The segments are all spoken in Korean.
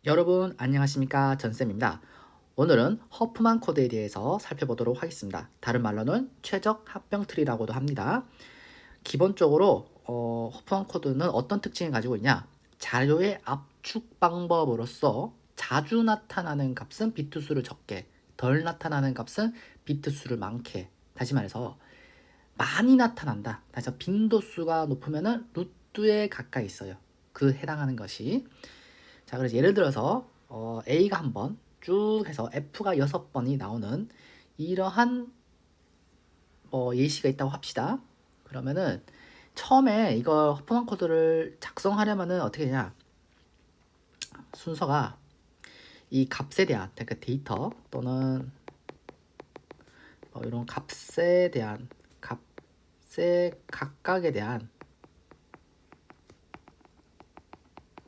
여러분 안녕하십니까, 전쌤입니다. 오늘은 허프만 코드에 대해서 살펴보도록 하겠습니다. 다른 말로는 최적 합병 트리라고도 합니다. 기본적으로 허프만 코드는 어떤 특징을 가지고 있냐, 자료의 압축 방법으로서 자주 나타나는 값은 비트 수를 적게, 덜 나타나는 값은 비트 수를 많게, 다시 말해서 많이 나타난다, 다시 말해서 빈도수가 높으면 루트에 가까이 있어요. 그 해당하는 것이. 자, 그래서 예를 들어서 A가 한 번 쭉 해서 F가 6번이 나오는 이러한 예시가 있다고 합시다. 그러면은 처음에 이거 허프만 코드를 작성하려면은 어떻게 되냐, 순서가 이 값에 대한, 그러니까 데이터 또는 이런 값에 대한, 값의 각각에 대한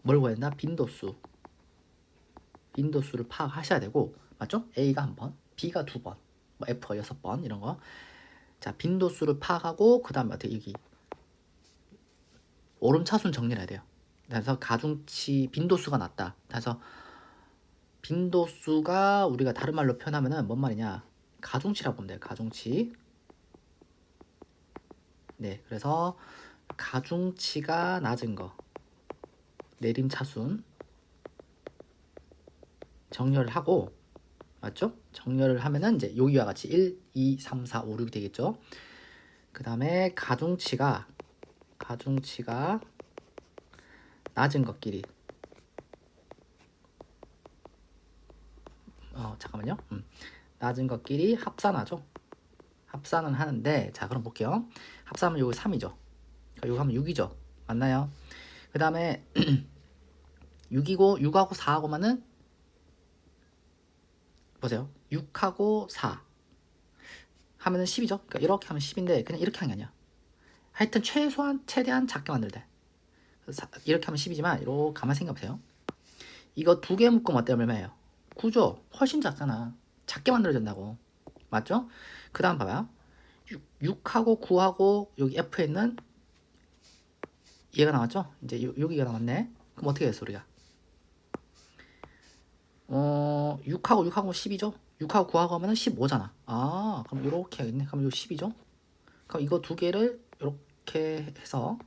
뭘 구했나, 빈도수를 파악하셔야 되고, 맞죠? A가 한 번, B가 두 번, 뭐 F가 6번 이런 거. 자, 빈도수를 파악하고 그 다음에 어떻게 여기 오름차순 정리를 해야 돼요. 그래서 가중치 빈도수가 낮다. 그래서 빈도수가 우리가 다른 말로 표현하면은 뭔 말이냐, 가중치라고 보면 돼요. 가중치. 네, 그래서 가중치가 낮은 거, 내림차순 정렬을 하고, 맞죠? 정렬을 하면은 이제 여기와 같이 1, 2, 3, 4, 5, 6 되겠죠. 그 다음에 가중치가 낮은 것끼리, 잠깐만요. 낮은 것끼리 합산하죠. 합산은 하는데, 자, 그럼 볼게요. 합산하면 요거 3이죠. 요거 하면 6이죠. 맞나요? 그 다음에 6이고 6하고 4하고만은 보세요. 6하고 4 하면은 10이죠. 그러니까 이렇게 하면 10인데 그냥 이렇게 하는 게 아니야. 하여튼 최대한 작게 만들 때. 이렇게 하면 10이지만 이렇게 가만 생각해보세요. 이거 두 개 묶으면 어때요? 얼마예요? 9죠. 훨씬 작잖아. 작게 만들어진다고. 맞죠? 그 다음 봐봐요. 6하고 9하고 여기 F에 있는 얘가 나왔죠? 이제 여기가 나왔네. 그럼 어떻게 됐어 우리가? 6하고 10이죠? 6하고 9하고 하면 15잖아. 아, 그럼 이렇게 하겠네. 그럼 이거 10이죠? 그럼 이거 두 개를 이렇게 해서,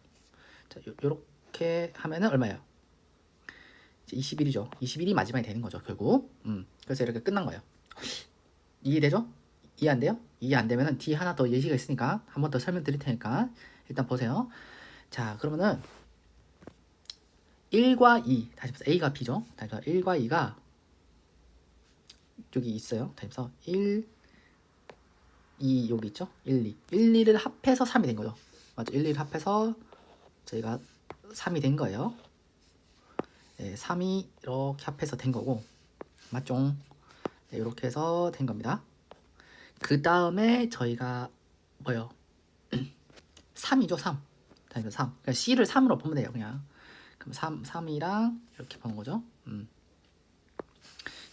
자, 요렇게 하면은 얼마예요? 21이죠. 21이 마지막이 되는 거죠, 결국. 그래서 이렇게 끝난 거예요. 이해되죠? 이해 안 돼요? 이해 안 되면은 뒤에 하나 더 예시가 있으니까 한 번 더 설명드릴 테니까 일단 보세요. 자, 그러면은 1과 2, 다시 말해서 A가 B죠. 다시 말해서 1과 2가 여기 있어요. 다시 말해서 1, 2 여기 있죠? 1, 2. 1, 2를 합해서 3이 된 거죠. 맞죠? 1, 2를 합해서 저희가 3이 된 거예요. 네, 3이 이렇게 합해서 된 거고, 맞죠? 네, 이렇게 해서 된 겁니다. 그 다음에 저희가 뭐요? 3이죠, 3. 다시 말해서 3. 그러니까 C를 3으로 보면 돼요, 그냥. 그럼 3이랑 이렇게 보는 거죠.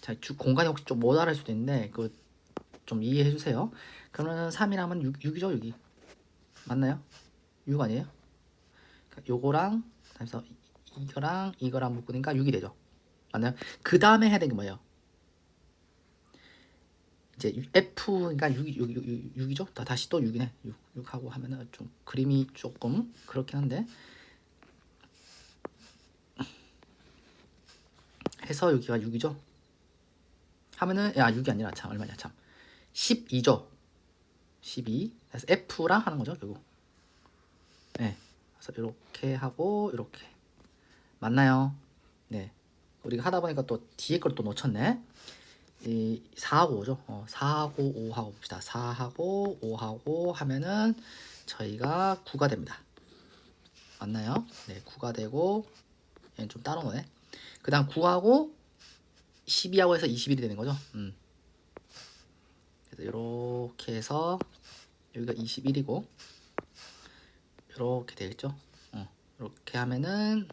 자, 공간이 혹시 좀 모자랄 수도 있는데 그 좀 이해해 주세요. 그러면 3이라면 6이죠, 여기. 맞나요? 6 아니에요? 그러니까 요거랑 그래서 이거랑 묶으니까 6이 되죠. 맞나요? 그 다음에 해야 되는 게 뭐예요? 이제 F가 6이죠? 다시 또 6이네. 6하고 하면은 좀 그림이 조금 그렇긴 한데, 해서 여기가 6이죠? 하면은, 6이 아니라 참 얼마냐, 참 12죠. 12. 그래서 F랑 하는 거죠, 결국. 네. 그래서 이렇게 하고 이렇게. 맞나요? 네. 우리가 하다 보니까 또 뒤에 걸 또 놓쳤네. 이 4하고 5죠. 4하고 5하고 봅시다. 4하고 5하고 하면은 저희가 9가 됩니다. 맞나요? 네, 9가 되고, 얘는 좀 따로 노네. 그 다음 9하고 12하고 해서 21이 되는 거죠. 그래서 이렇게 해서 여기가 21이고 이렇게 되겠죠. 이렇게 하면은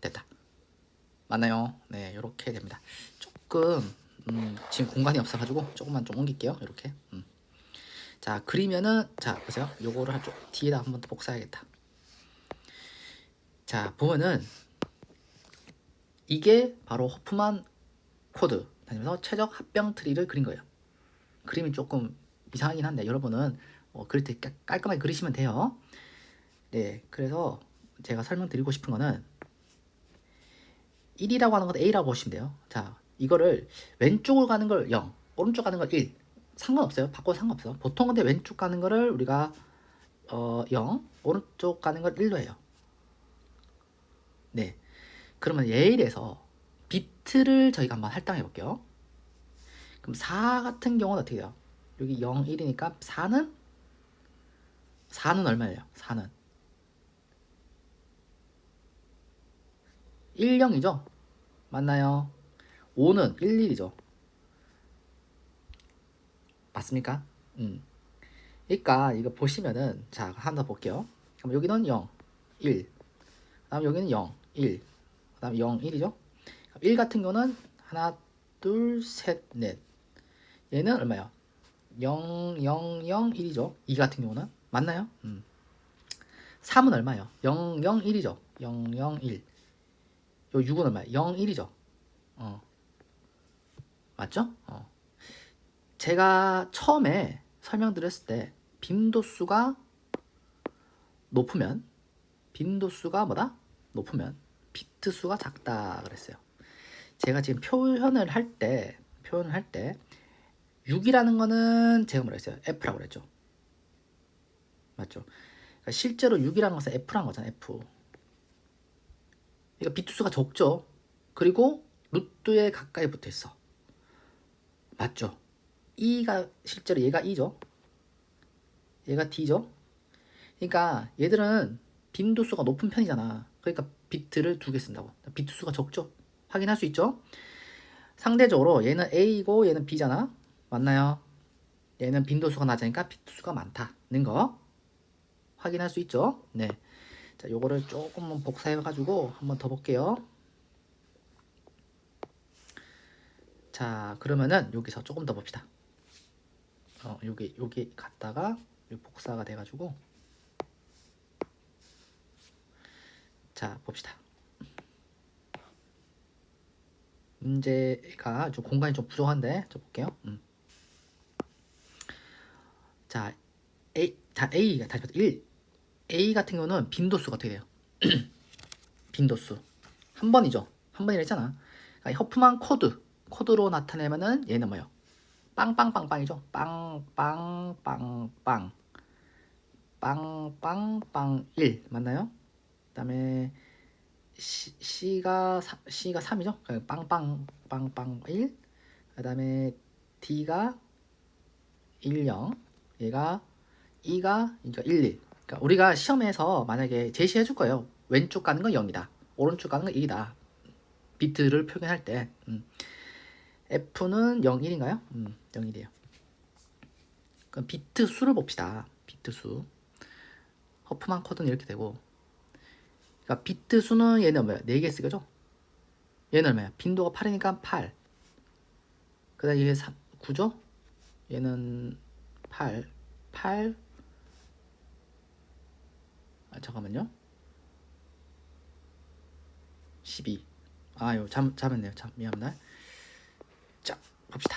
됐다. 맞나요? 네, 이렇게 됩니다. 조금 지금 공간이 없어가지고 조금만 좀 옮길게요. 이렇게. 자, 그리면은, 자, 보세요. 요거를 좀 뒤에다 한번 더 복사해야겠다. 자, 보면은 이게 바로 호프만 코드 다니면서 최적 합병 트리를 그린 거예요. 그림이 조금 이상하긴 한데 여러분은 그릴 때 깔끔하게 그리시면 돼요. 네, 그래서 제가 설명드리고 싶은 거는 1이라고 하는 건 A라고 보시면 돼요. 자, 이거를 왼쪽으로 가는 걸 0, 오른쪽 가는 걸 1. 상관없어요. 바꿔도 상관없어. 보통 근데 왼쪽 가는 거를 우리가 0, 오른쪽 가는 걸 1로 해요. 네. 그러면 예일에서 비트를 저희가 한번 할당해 볼게요. 그럼 4 같은 경우는 어떻게 돼요? 여기 0, 1이니까 4는 얼마예요? 4는 1, 0이죠? 맞나요? 5는 1, 1이죠? 맞습니까? 그러니까 이거 보시면은 자, 하나 더 볼게요. 그럼 여기는 0, 1. 그다음 여기는 0, 1. 그다음 0, 1이죠? 1 같은 경우는 하나, 둘, 셋, 넷. 얘는 얼마야? 0, 0, 0, 1이죠. 2 같은 경우는 맞나요? 3은 얼마예요? 0, 0, 1이죠. 0, 0, 1. 요 6은 얼마예요? 0, 1이죠. 맞죠? 제가 처음에 설명드렸을 때 빈도수가 높으면 빈도수가 뭐다? 높으면 비트 수가 작다 그랬어요. 제가 지금 표현을 할 때 6이라는 거는 제가 뭐라 했어요? F라고 그랬죠. 맞죠? 그러니까 실제로 6이라는 것은 F라는 거잖아요. F. 그러니까 비트 수가 적죠. 그리고 루트에 가까이 붙어 있어. 맞죠? E가 실제로 얘가 E죠. 얘가 D죠. 그러니까 얘들은 빈도수가 높은 편이잖아. 그러니까 비트를 2개 쓴다고. 비트 수가 적죠. 확인할 수 있죠. 상대적으로 얘는 A이고 얘는 B잖아. 맞나요? 얘는 빈도수가 낮으니까 비트 수가 많다는 거 확인할 수 있죠. 네. 자, 요거를 조금 복사해 가지고 한번 더 볼게요. 자, 그러면은 여기서 조금 더 봅시다. 여기 갔다가 여기 복사가 돼 가지고 자, 봅시다. 문제가 좀 공간이 좀 부족한데 저 볼게요. 자, A가 다시 1. A 같은 경우는 빈도수가 어떻게 돼요? 빈도수 한 번이죠. 한 번이라 했잖아. 그러니까 허프만 코드로 나타내면은 얘는 뭐예요? 빵빵빵빵이죠. 빵빵빵빵 빵빵빵 1 맞나요? 그다음에 C가 3이죠. 빵빵빵빵 1. 그다음에 D가 1, 0. 얘가 E가 그러니까 1, 1. 그러니까 우리가 시험에서 만약에 제시해 줄 거예요. 왼쪽 가는 건 0이다. 오른쪽 가는 건 1이다. 비트를 표현할 때. F는 0, 1인가요? 0, 1이에요. 그럼 비트 수를 봅시다. 비트 수. 허프만 코드는 이렇게 되고. 그러니까 비트 수는 얘는 얼마야? 4개 쓰겠죠? 얘는 얼마야? 빈도가 8이니까 8. 그 다음에 얘 9죠? 얘는 8. 8. 잠깐만요. 12. 아유, 잘못네요. 미안합니다. 자, 봅시다.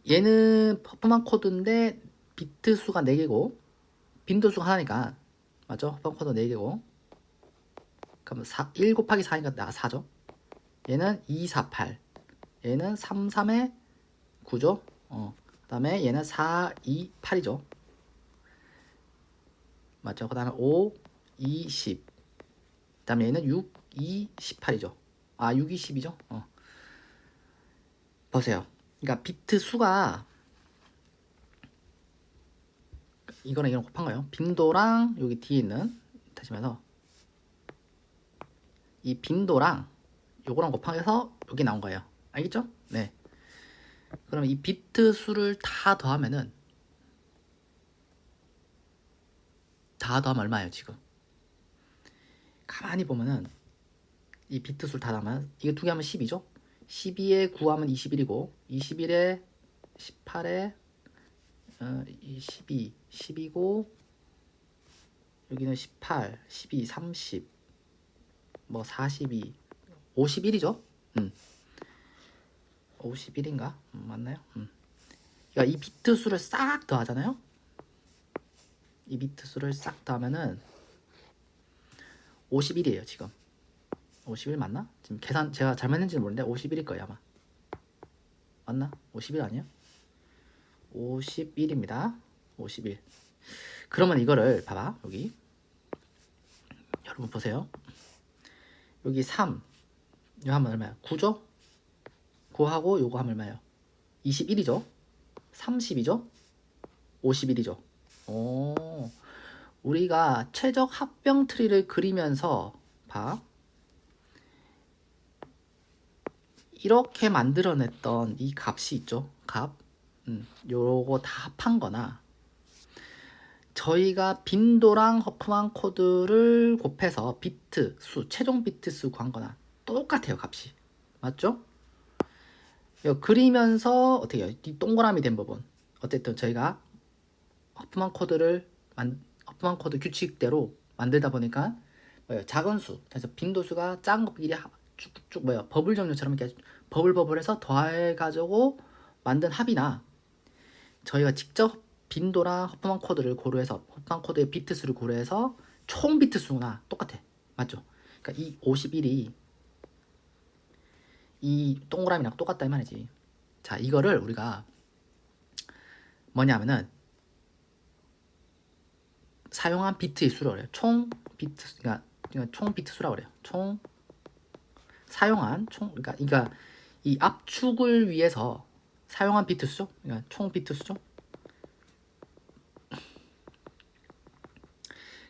얘는 퍼포먼 코드인데 비트 수가 4개고 빈도 수가 하나니까 맞죠? 퍼포먼 코드 4개고 그럼 1 곱하기 4니까 4죠? 얘는 2, 4, 8. 얘는 3, 3에 9죠? 그 다음에 얘는 4, 2, 8이죠. 맞죠? 그 다음에 5, 2, 10. 그 다음에 얘는 6, 2, 18이죠. 6, 2, 10이죠? 보세요. 그러니까 비트 수가 이거랑 이거랑 곱한 거예요. 빈도랑 여기 뒤에 있는 다시 말해서 이 빈도랑 요거랑 곱하해서 여기 나온 거예요. 알겠죠? 네. 그럼 이 비트 수를 다 더하면 얼마예요, 지금? 가만히 보면은 이 비트 수를 다 더하면 이거 2개 하면 10이죠? 12에 9하면 21이고 21에 18에 12, 10이고 여기는 18, 12, 30, 뭐 42, 51이죠. 51인가? 맞나요? 그러니까 이 비트 수를 싹 더하잖아요. 이 비트 수를 싹 더하면은 51이에요 지금. 51 맞나? 지금 계산 제가 잘못했는지는 모르는데 51일 거예요 아마. 맞나? 51 아니에요? 51입니다. 51. 그러면 이거를 봐봐. 여기 여러분 보세요. 여기 3 이거 하면 얼마야? 9죠? 9하고 요거 하면 얼마예요? 21이죠? 30이죠? 51이죠? 오, 우리가 최적 합병 트리를 그리면서 봐. 이렇게 만들어냈던 이 값이 있죠. 값. 요거 다 합한 거나 저희가 빈도랑 허프만 코드를 곱해서 비트 수, 최종 비트 수 구한 거나 똑같아요. 값이. 맞죠? 이거 그리면서 어떻게 해요? 이 동그라미 된 부분. 어쨌든 저희가 허프만 코드 규칙대로 만들다 보니까 뭐예요? 작은 수. 그래서 빈도수가 작은 것끼리 쭉쭉 뭐예요? 버블 정류처럼 이렇게 버블버블해서 더해가지고 만든 합이나 저희가 직접 빈도랑 허프만 코드를 고려해서 허프만 코드의 비트 수를 고려해서 총 비트 수나 똑같아. 맞죠? 그러니까 이 51이 이 동그라미랑 똑같다 이 말이지. 자, 이거를 우리가 뭐냐면은 사용한 비트의 수라고 그래요. 총 비트, 그러니까 총 비트 수라고 그래요. 총 사용한 총, 그러니까 이 압축을 위해서 사용한 비트 수죠. 그러니까 총 비트 수죠.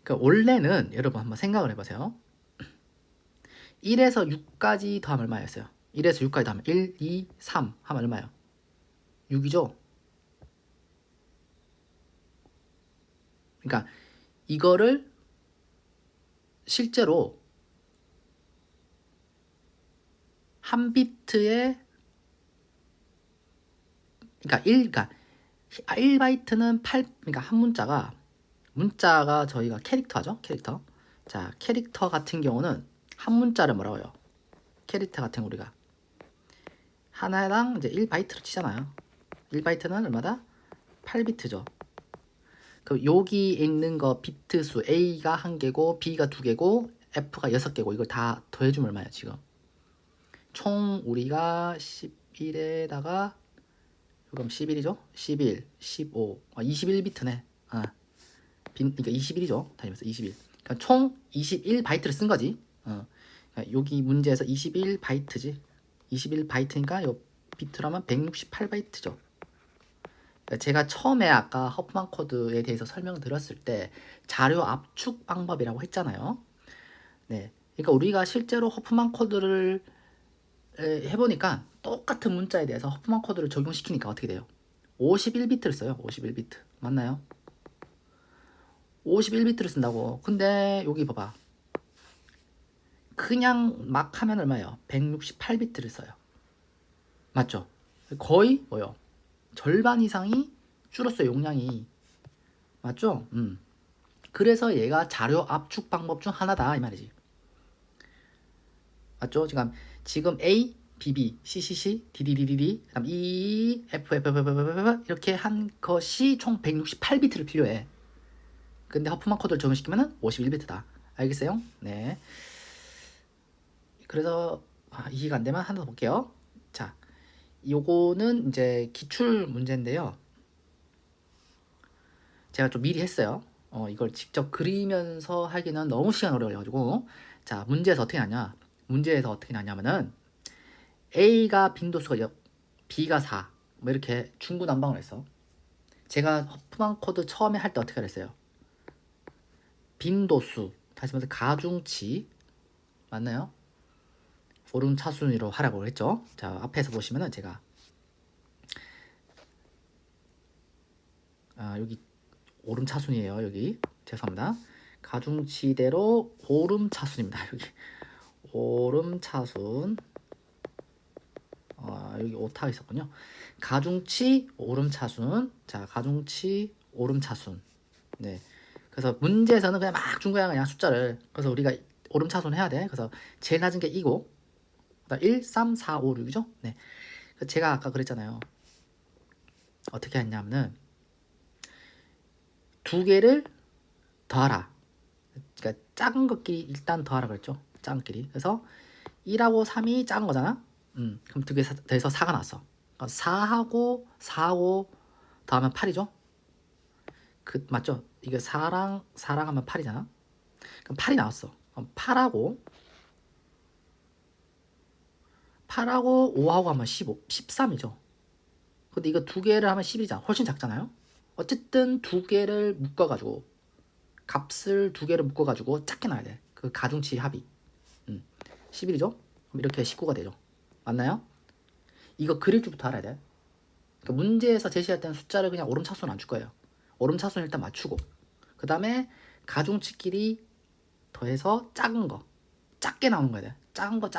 그러니까 원래는 여러분 한번 생각을 해보세요. 1에서 6까지 더하면 얼마였어요? 1에서 6까지 더하면 1, 2, 3 하면 얼마예요? 6이죠? 그러니까 이거를 실제로 한 비트에 그러니까 1바이트는 8, 그러니까 한 문자가 저희가 캐릭터죠. 캐릭터. 자, 캐릭터 같은 경우는 한 문자를 뭐라고 해요? 캐릭터 같은 거 우리가 하나당 이제 1바이트로 치잖아요. 1바이트는 얼마다? 8비트죠. 그 여기 있는 거 비트 수 A가 1개고 B가 2개고 F가 6개고 이걸 다 더해주면 얼마예요 지금? 총 우리가 11에다가 그럼 11이죠? 11, 15, 21비트네. 그러니까 21이죠. 다니면서 21. 그러니까 총 21바이트를 쓴 거지. 그러니까 여기 문제에서 21바이트지. 21바이트니까 요 비트라면 168바이트죠. 그러니까 제가 처음에 아까 허프만 코드에 대해서 설명드렸을 때 자료 압축 방법이라고 했잖아요. 네. 그러니까 우리가 실제로 허프만 코드를 해보니까 똑같은 문자에 대해서 허프만 코드를 적용시키니까 어떻게 돼요? 51비트를 써요. 51비트. 맞나요? 51비트를 쓴다고. 근데 여기 봐봐. 그냥 막 하면 얼마예요? 168비트를 써요. 맞죠? 거의 뭐요? 절반 이상이 줄었어요. 용량이. 맞죠? 그래서 얘가 자료 압축 방법 중 하나다 이 말이지. 맞죠? 지금 A, BB, CCC, DDDDD, 그다음 E, FFFFF 이렇게 한 것이 총 168비트를 필요해. 근데 허프만 코드를 적용시키면은 51비트다. 알겠어요? 네. 그래서 이해가 안 되면 하나 더 볼게요. 자, 요거는 이제 기출 문제인데요. 제가 좀 미리 했어요. 이걸 직접 그리면서 하기는 너무 시간 오래 걸려가지고. 자, 문제에서 어떻게 나냐면은 A가 빈도수가 0, B가 4, 뭐 이렇게 중구난방을 했어. 제가 허프만 코드 처음에 할 때 어떻게 했어요? 빈도수, 다시 말해서 가중치, 맞나요? 오름차순위로 하라고 했죠. 자, 앞에서 보시면은 제가 여기 오름차순이에요. 여기 죄송합니다. 가중치대로 오름차순입니다. 여기 오름차순 여기 오타가 있었군요. 가중치 오름차순. 자, 가중치 오름차순. 네. 그래서 문제에서는 그냥 막 준 거야 그냥 숫자를. 그래서 우리가 오름차순 해야 돼. 그래서 제일 낮은 게 2고 그다음 1, 3, 4, 5, 6이죠. 네. 제가 아까 그랬잖아요. 어떻게 했냐면은 두 개를 더하라. 그러니까 작은 것끼리 일단 더하라 그랬죠. 작은 끼리. 그래서 1하고 3이 작은 거잖아. 그럼 두 개 더해서 4가 나왔어. 그러니까 4하고 4하고 더하면 8이죠. 맞죠? 이게 4랑 하면 8이잖아. 그럼 8이 나왔어. 그럼 8하고 5하고 하면 15, 13이죠. 근데 이거 두 개를 하면 10이잖아. 훨씬 작잖아요. 어쨌든 두 개를 묶어가지고 값을 두 개를 묶어가지고 작게 놔야 돼. 그 가중치 합이 11이죠. 그럼 이렇게 19가 되죠. 맞나요? 이거 그릴 줄부터 알아야 돼. 그러니까 문제에서 제시할 때는 숫자를 그냥 오름차순 안 줄 거예요. 오름차순 일단 맞추고 그 다음에 가중치끼리 더해서 작은 거 작게 나오는 거야 돼. 작은 거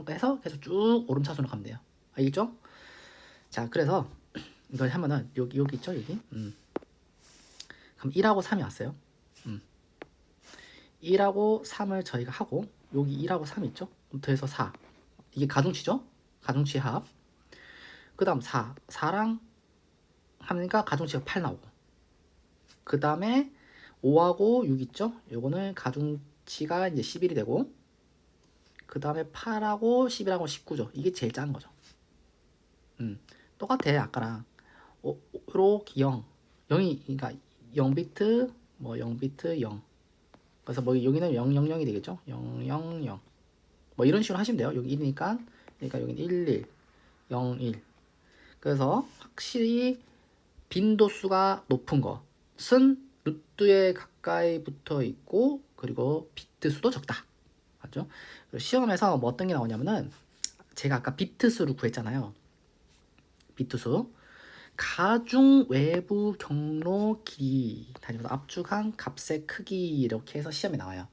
해서 계속 쭉 오름차순으로 가면 돼요. 알겠죠? 자, 그래서 이걸 하면은 여기 있죠, 여기. 그럼 1하고 3이 왔어요. 1하고 3을 저희가 하고 여기 1하고 3이 있죠? 그럼 더해서 4. 이게 가중치죠? 가중치 합. 그 다음 4랑 하니까 가중치가 8 나오고 그 다음에 5하고 6 있죠? 요거는 가중치가 이제 11이 되고 그 다음에 8하고 11하고 19죠. 이게 제일 작은 거죠. 똑같아 아까랑. 요렇게 0이 그러니까 0비트 뭐 0비트 0 그래서 뭐 여기는 000이 되겠죠. 000 뭐 이런 식으로 하시면 돼요. 여기 1이니까 그러니까 여기는 11 01 그래서 확실히 빈도수가 높은 것은 루트에 가까이 붙어 있고 그리고 비트 수도 적다. 맞죠? 시험에서 뭐 어떤 게 나오냐면은 제가 아까 비트 수를 구했잖아요. 비트 수 가중 외부 경로 길이 다니면서 압축한 값의 크기 이렇게 해서 시험에 나와요.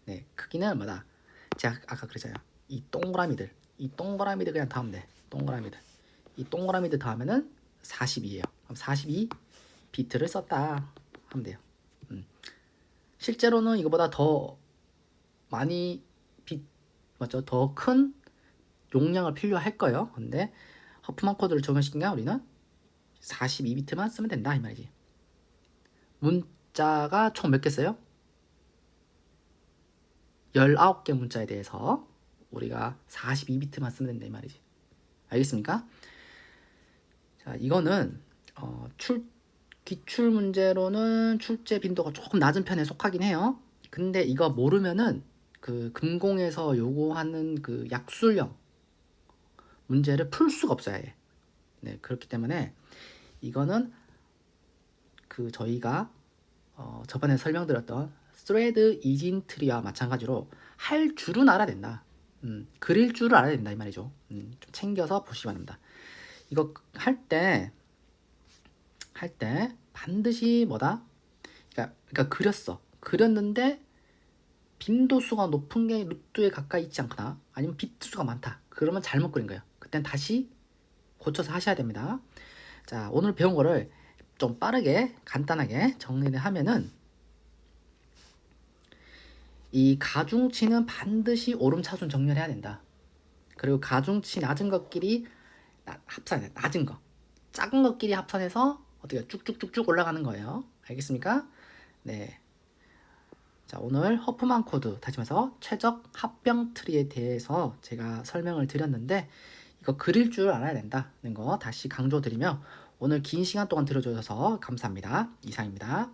네, 크기는 얼마다? 제가 아까 그랬잖아요. 이 동그라미들 그냥 더하면 돼. 이 동그라미들 더하면은 42예요. 그럼 42 비트를 썼다 하면 돼요. 실제로는 이거보다 더 많이 맞죠? 더 큰 용량을 필요할 거예요. 근데 허프만 코드를 적용시키니까 우리는 42비트만 쓰면 된다 이 말이지. 문자가 총 몇 개 써요? 19개 문자에 대해서 우리가 42비트만 쓰면 된다 이 말이지. 알겠습니까? 자, 이거는 기출 문제로는 출제 빈도가 조금 낮은 편에 속하긴 해요. 근데 이거 모르면은 그 금공에서 요구하는 그 약술형 문제를 풀 수가 없어야 해. 네, 그렇기 때문에 이거는 그 저희가 저번에 설명드렸던 스레드 이진 트리와 마찬가지로 할 줄은 알아야 된다. 그릴 줄을 알아야 된다 이 말이죠. 좀 챙겨서 보시기 바랍니다. 이거 할 때 반드시 뭐다? 그러니까 그렸는데 빈도수가 높은 게 루트에 가까이 있지 않거나 아니면 비트수가 많다. 그러면 잘못 그린 거예요. 그땐 다시 고쳐서 하셔야 됩니다. 자, 오늘 배운 거를 좀 빠르게 간단하게 정리를 하면은 이 가중치는 반드시 오름차순 정렬해야 된다. 그리고 가중치 낮은 것끼리 합산해. 낮은 거 작은 것끼리 합산해서 어떻게 쭉쭉쭉쭉 올라가는 거예요. 알겠습니까? 네. 자, 오늘 허프만 코드 다시 말해서 최적 합병 트리에 대해서 제가 설명을 드렸는데 이거 그릴 줄 알아야 된다는 거 다시 강조드리며 오늘 긴 시간 동안 들어주셔서 감사합니다. 이상입니다.